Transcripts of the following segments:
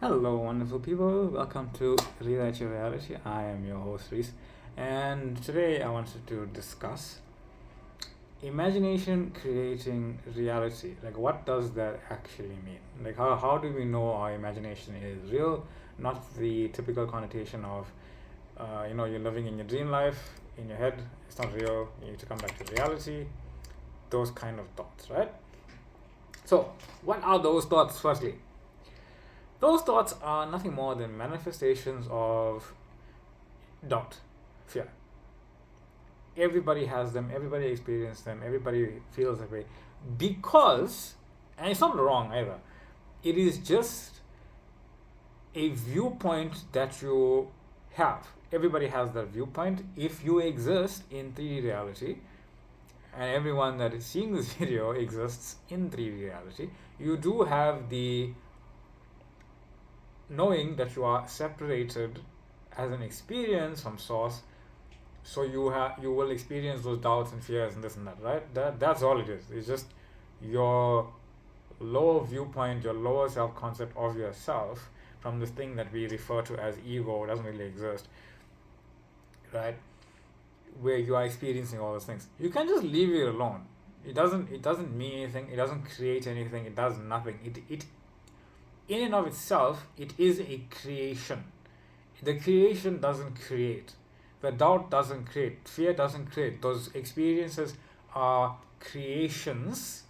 Hello, wonderful people. Welcome to Rewrite Your Reality. I am your host, Reese, and today I wanted to discuss imagination creating reality. Like, what does that actually mean? Like, how do we know our imagination is real, not the typical connotation of, you're living in your dream life in your head, it's not real, you need to come back to reality, those kind of thoughts, right? So, what are those thoughts, firstly? Those thoughts are nothing more than manifestations of doubt, fear. Everybody has them, everybody experiences them, everybody feels that way. Because, and it's not wrong either, it is just a viewpoint that you have. Everybody has that viewpoint. If you exist in 3D reality, and everyone that is seeing this video exists in 3D reality, you do have the knowing that you are separated as an experience from source, so you will experience those doubts and fears and this and that, right? That's all it is. It's just your lower viewpoint, your lower self-concept of yourself from this thing that we refer to as ego. It doesn't really exist, right? Where you are experiencing all those things. You can just leave it alone. It doesn't mean anything. It doesn't create anything. It does nothing. It in and of itself, it is a creation. The creation doesn't create. The doubt doesn't create. Fear doesn't create. Those experiences are creations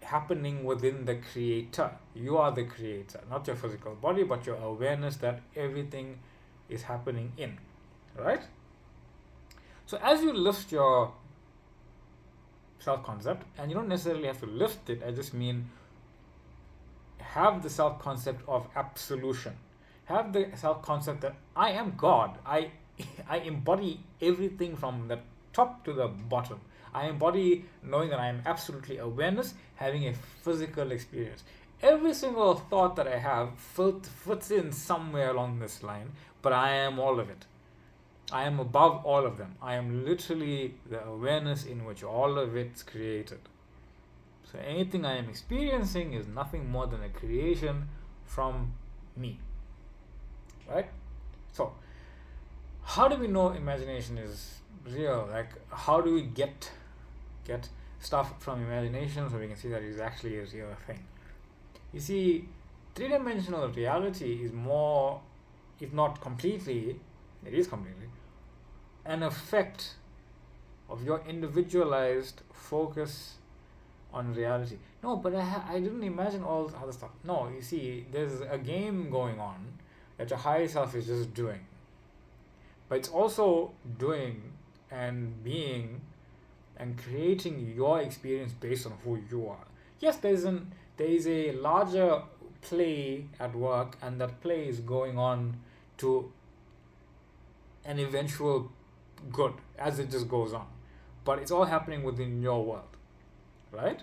happening within the creator. You are the creator, not your physical body, but your awareness that everything is happening in. Right? So as you lift your self-concept, and you don't necessarily have to lift it, I just mean have the self-concept of absolution. Have the self-concept that I am God. I embody everything from the top to the bottom. I embody knowing that I am absolutely awareness, having a physical experience. Every single thought that I have fits in somewhere along this line, but I am all of it. I am above all of them. I am literally the awareness in which all of it's created. So anything I am experiencing is nothing more than a creation from me. Right? So, how do we know imagination is real? Like, how do we get stuff from imagination so we can see that it's actually a real thing? You see, three-dimensional reality is more, if not completely, it is completely, an effect of your individualized focus on reality. No, but I didn't imagine all this other stuff. No, you see, there's a game going on that your higher self is just doing. But it's also doing and being and creating your experience based on who you are. Yes, there is a larger play at work, and that play is going on to an eventual good as it just goes on. But it's all happening within your world. Right?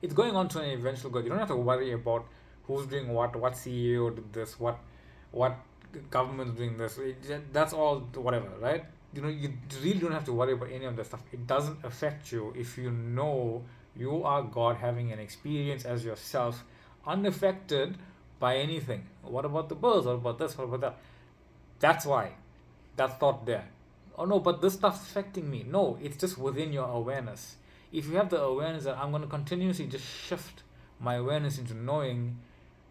It's going on to an eventual good. You don't have to worry about who's doing what CEO did this, what government's doing this. That's all whatever, right? You really don't have to worry about any of that stuff. It doesn't affect you if you know you are God having an experience as yourself, unaffected by anything. What about the birds? What about this? What about that? That's why. That's thought there. Oh no, but this stuff's affecting me. No, it's just within your awareness. If you have the awareness that I'm going to continuously just shift my awareness into knowing,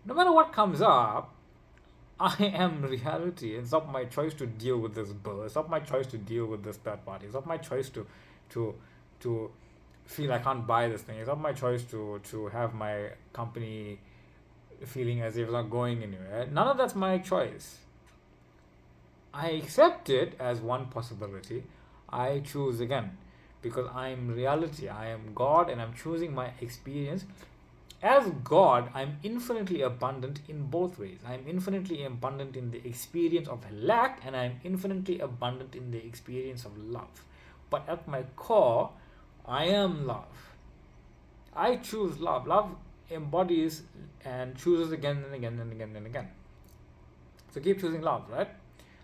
no matter what comes up, I am reality. It's not my choice to deal with this bill. It's not my choice to deal with this third party. It's not my choice to feel I can't buy this thing. It's not my choice to have my company feeling as if it's not going anywhere. None of that's my choice. I accept it as one possibility. I choose again. Because I am reality, I am God, and I'm choosing my experience. As God, I'm infinitely abundant in both ways. I'm infinitely abundant in the experience of lack, and I'm infinitely abundant in the experience of love. But at my core, I am love. I choose love. Love embodies and chooses again and again and again and again. So keep choosing love, right?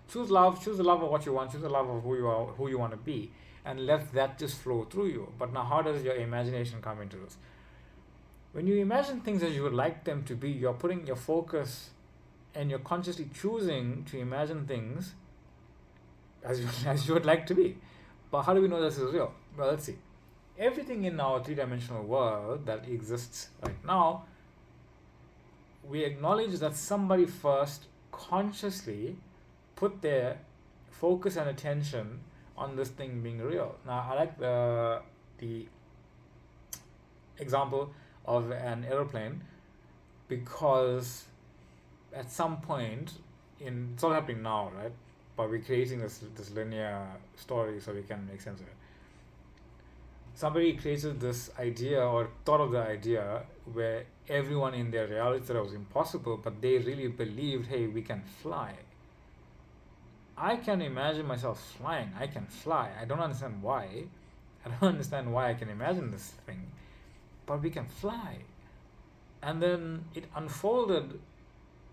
Choose love, choose the love of what you want, choose the love of who you are, who you want to be, and let that just flow through you. But now, how does your imagination come into this? When you imagine things as you would like them to be, you're putting your focus and you're consciously choosing to imagine things as as you would like to be. But how do we know this is real? Well, let's see. Everything in our three-dimensional world that exists right now, we acknowledge that somebody first consciously put their focus and attention on this thing being real. Now, I like the example of an aeroplane, because at some point it's all happening now, right? But we're creating this linear story so we can make sense of it. Somebody created this idea or thought of the idea where everyone in their reality thought it was impossible, but they really believed, hey, we can fly. I can imagine myself flying. I can fly. I don't understand why. I don't understand why I can imagine this thing, but we can fly. And then it unfolded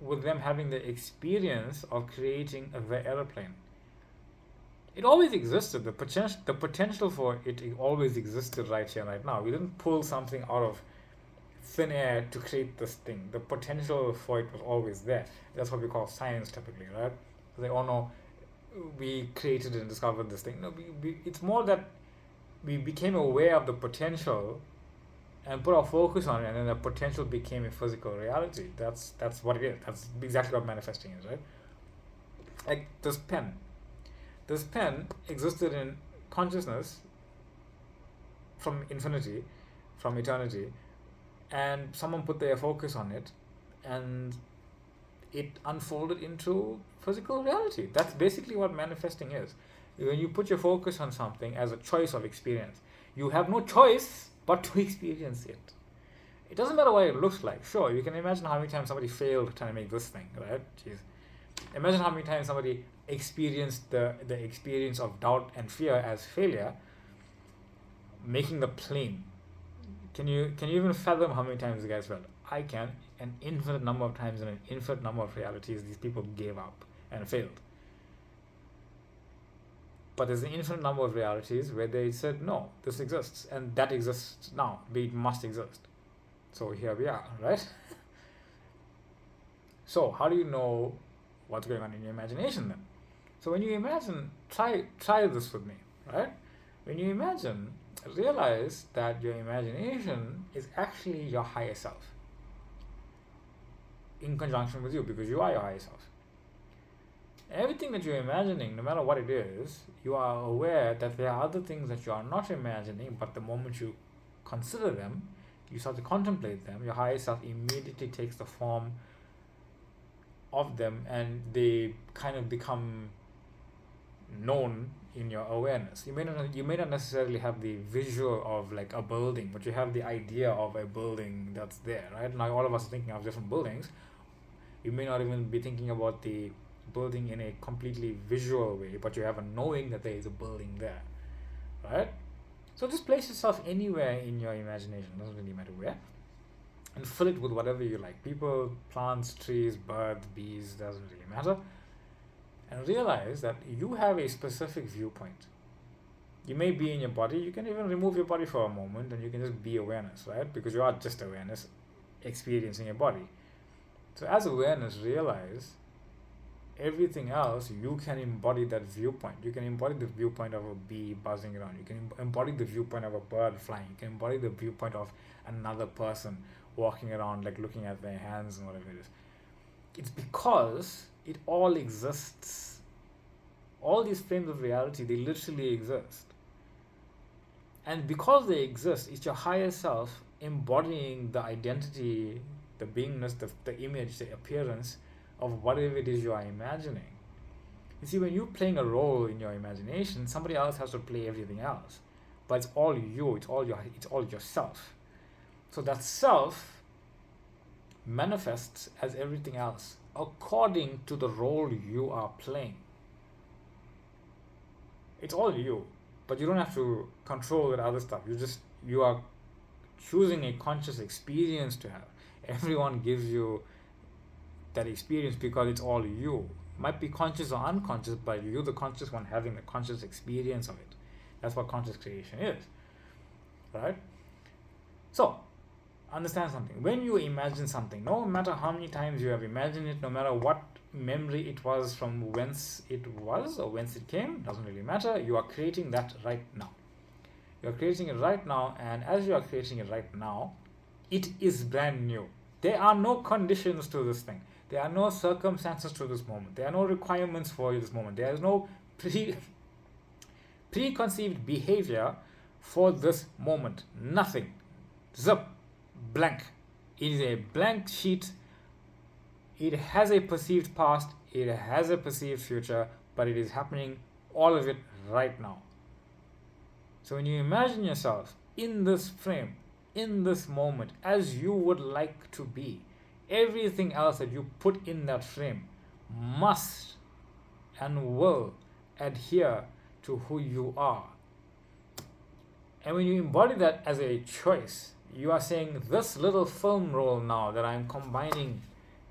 with them having the experience of creating the airplane. It always existed. The potential for it always existed right here, right now. We didn't pull something out of thin air to create this thing. The potential for it was always there. That's what we call science typically, right? They all know we created and discovered this thing. No, it's more that we became aware of the potential and put our focus on it, and then the potential became a physical reality. That's what it is. That's exactly what manifesting is, right? Like this pen. This pen existed in consciousness from infinity, from eternity, and someone put their focus on it, and it unfolded into physical reality. That's basically what manifesting is. When you put your focus on something as a choice of experience, you have no choice but to experience it. It doesn't matter what it looks like. Sure, you can imagine how many times somebody failed trying to make this thing, right? Jeez. Imagine how many times somebody experienced the experience of doubt and fear as failure, making the plane. Can you even fathom how many times the guys failed? I can. An infinite number of times in an infinite number of realities, these people gave up and failed. But there's an infinite number of realities where they said, no, this exists, and that exists now. It must exist. So here we are, right? So how do you know what's going on in your imagination then? So when you imagine, try this with me, right? When you imagine, realize that your imagination is actually your higher self in conjunction with you, because you are your higher self. Everything that you're imagining, no matter what it is, you are aware that there are other things that you are not imagining, but the moment you consider them, you start to contemplate them, your higher self immediately takes the form of them, and they kind of become known in your awareness. You may not necessarily have the visual of like a building, but you have the idea of a building that's there, right? Now all of us are thinking of different buildings. You may not even be thinking about the building in a completely visual way, but you have a knowing that there is a building there, right? So just place yourself anywhere in your imagination, doesn't really matter where, and fill it with whatever you like. People, plants, trees, birds, bees, doesn't really matter. And realize that you have a specific viewpoint. You may be in your body. You can even remove your body for a moment and you can just be awareness, right? Because you are just awareness experiencing your body. So as awareness, realize everything else, you can embody that viewpoint. You can embody the viewpoint of a bee buzzing around. You can embody the viewpoint of a bird flying. You can embody the viewpoint of another person walking around, like looking at their hands and whatever it is. It's because it all exists. All these frames of reality, they literally exist. And because they exist, it's your higher self embodying the identity, the beingness, the image, the appearance of whatever it is you are imagining. You see, when you're playing a role in your imagination, somebody else has to play everything else. But it's all you, it's all yourself. So that self manifests as everything else according to the role you are playing. It's all you, but you don't have to control that other stuff. You are choosing a conscious experience to have. Everyone gives you that experience because it's all you. It might be conscious or unconscious, but you're the conscious one having the conscious experience of it. That's what conscious creation is, right? So understand something. When you imagine something, no matter how many times you have imagined it, no matter what memory it was from whence it was or whence it came, doesn't really matter. You are creating that right now. You're creating it right now, and as you are creating it right now, it is brand new. There are no conditions to this thing. There are no circumstances to this moment. There are no requirements for this moment. There is no preconceived behavior for this moment. Nothing. Zip. Blank. It is a blank sheet. It has a perceived past. It has a perceived future, but it is happening, all of it, right now. So when you imagine yourself in this frame, in this moment, as you would like to be, everything else that you put in that frame must and will adhere to who you are. And when you embody that as a choice, you are saying, this little film roll now that I'm combining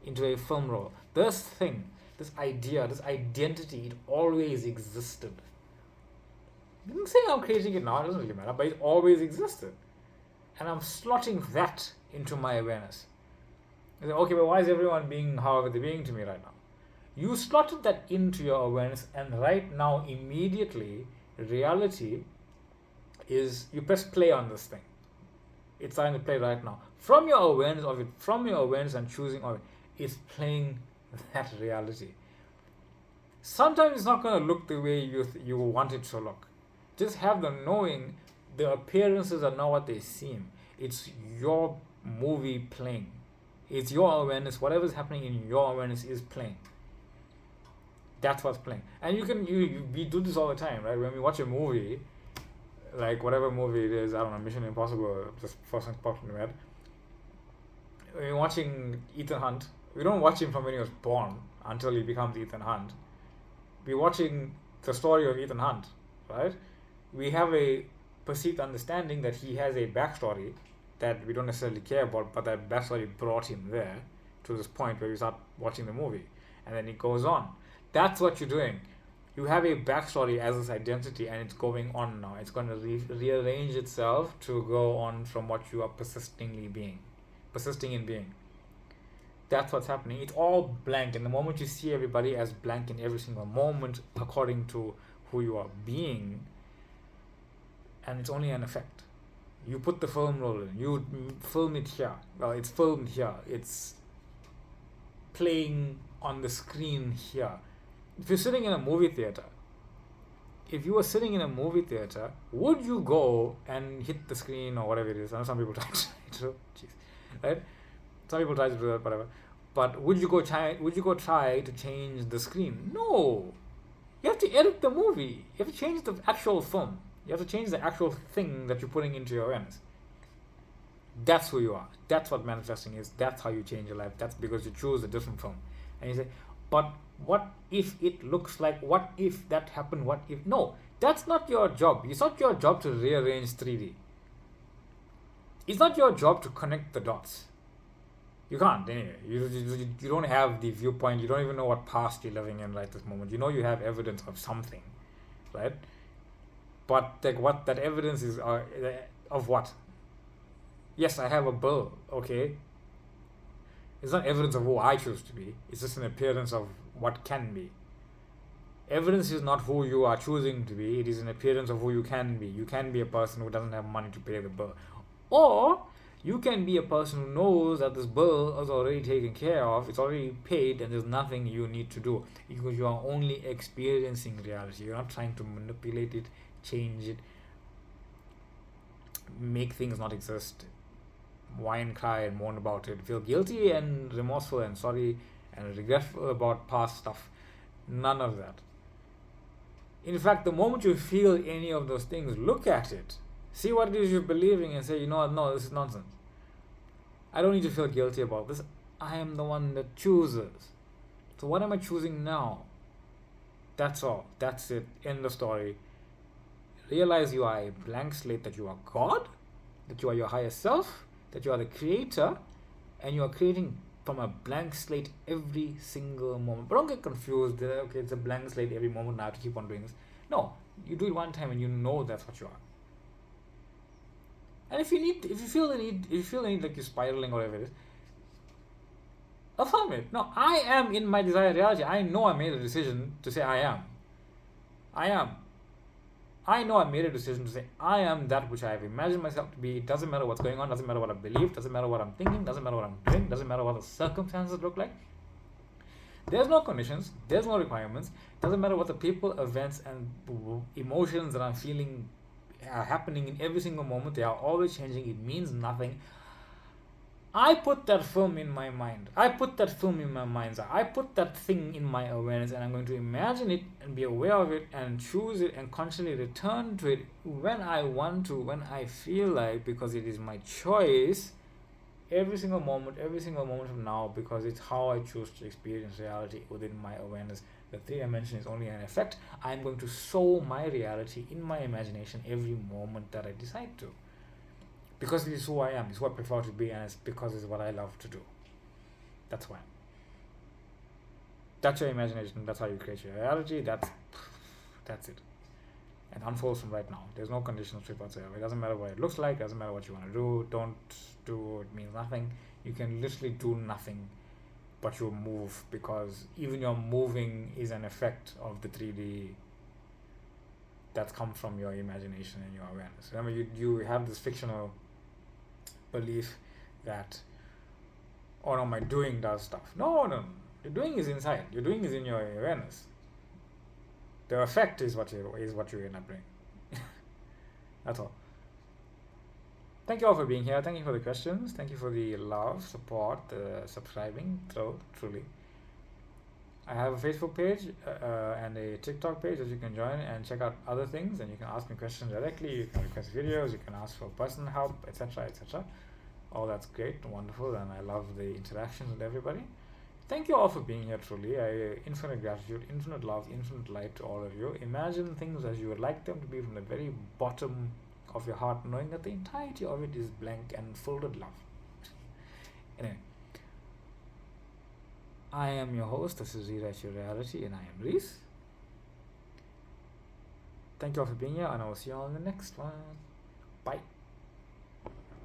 into a film roll, this thing, this idea, this identity, it always existed. I didn't say I'm creating it now, it doesn't really matter, but it always existed. And I'm slotting that into my awareness. I say, okay, but why is everyone being however they're being to me right now? You slotted that into your awareness, and right now, immediately, reality is, you press play on this thing. It's starting to play right now. From your awareness of it, from your awareness and choosing of it, it's playing that reality. Sometimes it's not going to look the way you want it to look. Just have the knowing the appearances are not what they seem. It's your movie playing. It's your awareness. Whatever's happening in your awareness is playing. That's what's playing. And we do this all the time, right? When we watch a movie, like whatever movie it is, I don't know, Mission Impossible, just first thing popped in my head. When you're watching Ethan Hunt, we don't watch him from when he was born until he becomes Ethan Hunt. We're watching the story of Ethan Hunt, right? We have a perceived understanding that he has a backstory that we don't necessarily care about, but that backstory brought him there to this point where we start watching the movie, and then it goes on. That's what you're doing. You have a backstory as this identity, and it's going on now. It's going to rearrange itself to go on from what you are persisting in being. That's what's happening. It's all blank, and the moment you see everybody as blank in every single moment, according to who you are being, and it's only an effect. You put the film roll in, you film it here. Well, it's filmed here. It's playing on the screen here. If you're sitting in a movie theater, if you were sitting in a movie theater, would you go and hit the screen or whatever it is? I know some people try to, right? Some people try to do that, whatever. But would you go try to change the screen? No. You have to edit the movie. You have to change the actual film. You have to change the actual thing that you're putting into your awareness. That's who you are. That's what manifesting is. That's how you change your life. That's because you choose a different film. And you say, but what if it looks like, what if that happened, what if... No, that's not your job. It's not your job to rearrange 3D. It's not your job to connect the dots. You can't anyway. You don't have the viewpoint. You don't even know what past you're living in right this moment. You know you have evidence of something, right? But like what that evidence is of what? Yes, I have a bill. Okay. It's not evidence of who I choose to be. It's just an appearance of what can be. Evidence is not who you are choosing to be. It is an appearance of who you can be. You can be a person who doesn't have money to pay the bill. Or you can be a person who knows that this bill is already taken care of, it's already paid, and there's nothing you need to do. Because you are only experiencing reality. You're not trying to manipulate it, change it, make things not exist, whine, cry, and moan about it, feel guilty and remorseful and sorry and regretful about past stuff. None of that. In fact, the moment you feel any of those things, look at it. See what it is you're believing and say, you know what, no, this is nonsense. I don't need to feel guilty about this. I am the one that chooses. So what am I choosing now? That's all. That's it. End of story. Realize you are a blank slate, that you are God, that you are your higher self, that you are the creator, and you are creating from a blank slate every single moment. But don't get confused. Okay, it's a blank slate every moment. Now I have to keep on doing this. No, you do it one time and you know that's what you are. And if you feel the need, like you're spiraling or whatever it is, affirm it. No, I am in my desired reality. I know I made a decision to say I am. I am. I know I made a decision to say I am that which I have imagined myself to be. It doesn't matter what's going on, doesn't matter what I believe, doesn't matter what I'm thinking, doesn't matter what I'm doing, doesn't matter what the circumstances look like. There's no conditions, there's no requirements, doesn't matter what the people, events, and emotions that I'm feeling are happening in every single moment. They are always changing. It means nothing. I put that film in my mind. I put that film in my mind's eye. I put that thing in my awareness, and I'm going to imagine it and be aware of it and choose it and constantly return to it when I want to, when I feel like, because it is my choice every single moment from now, because it's how I choose to experience reality within my awareness. The 3 dimension is only an effect. I'm going to sow my reality in my imagination every moment that I decide to. Because this is who I am, it's who I prefer to be, and it's because it's what I love to do. That's why. That's your imagination, that's how you create your reality, that's it. And unfolds from right now. There's no conditions to it whatsoever. It doesn't matter what it looks like, it doesn't matter what you want to do, don't do, it means nothing. You can literally do nothing but you move, because even your moving is an effect of the 3D that's come from your imagination and your awareness. Remember, you have this fictional belief that, oh no, my doing does stuff. No. The doing is inside. Your doing is in your awareness. The effect is what you end up doing. That's all. Thank you all for being here. Thank you for the questions. Thank you for the love, support, subscribing. Truly. I have a Facebook page and a TikTok page that you can join and check out other things, and you can ask me questions directly, you can request videos, you can ask for personal help, etc. All that's great, wonderful, and I love the interactions with everybody. Thank you all for being here, truly. Infinite gratitude, infinite love, infinite light to all of you. Imagine things as you would like them to be from the very bottom of your heart, knowing that the entirety of it is blank and filled with love. Anyway, I am your host, this is Rewrite Your Reality, and I am Reese. Thank you all for being here, and I will see you all in the next one. Bye.